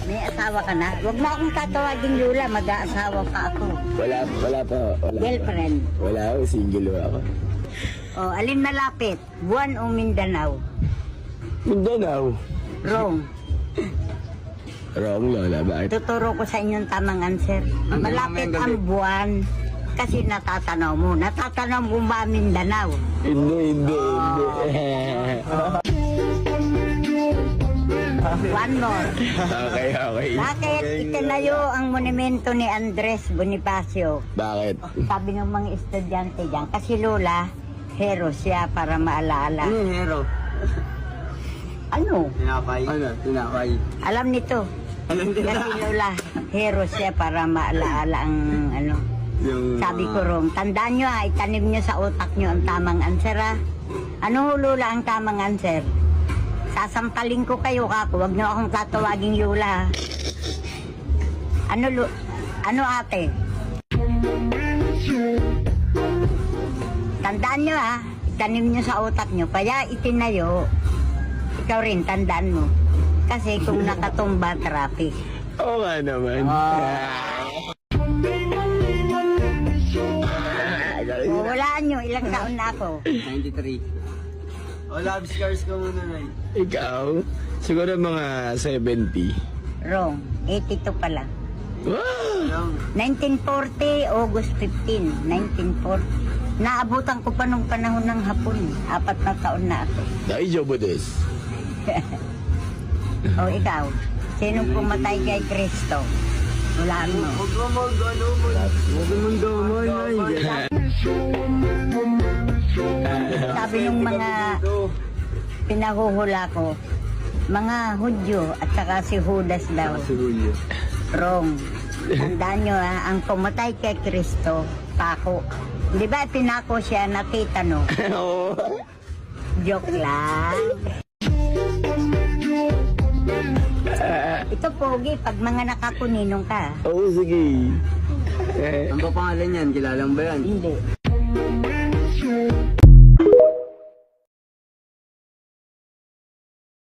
May asawa ka na? Huwag mo akong tatawagin, Lola. Mag-aasawa pa ako. Wala pa. Girlfriend. Wala ako, single ako. O, alin malapit? Buwan o Mindanao? Mindanao. Wrong. Wrong, Lola. Bakit? Tuturo ko sa inyong tamang answer. Malapit ang buwan. Kasi natatanaw mo. Natatanaw mo ba Mindanao? Hindi. One more. Okay. Bakit itinayo ang monumento ni Andres Bonifacio? Bakit? Sabi ng mga estudyante dyan, kasi Lola, hero siya para maalaala. hero? Ano? Tinapay. Tinapay. Alam nito. Kasi Lola, hero siya para maalaala ang ano. Sabi ko Rom, tandaan nyo itanim nyo sa utak nyo ang tamang answer Ano Lola ang tamang answer? Sasampalin ko kayo kako, wag nyo akong tatawaging Lola. Ano ate? Tandaan nyo itanim nyo sa utak nyo, kaya itinayo. Ikaw rin, tandaan mo. Kasi kung nakatumba, traffic. Oo nga naman. Walaan nyo, ilang taon na ako? 93. Love scars ko muna, Nay. Ikaw? Siguro mga 70. Wrong, 82 pala. Wow! 1940, August 15, 1940. Naabutan ko pa nung panahon ng Hapon. 4 na taon na ako. Daijobu desu. O ikaw, sinong pumatay kay Kristo? Wala mo. Huwag mo mag-ano mo. Huwag mo mag-ano Sabi nung mga pinahuhula ko, mga Hudyo at saka si Judas daw. Wrong. Tandaan nyo ang pumatay kay Kristo, pako. Di ba pinako siya, nakita no? Oo. Joke lang. Ito pogi, pag mga nakakuninong ka. Oo, sige. Ano ba pangalan yan? Kilala mo ba yan? Hindi.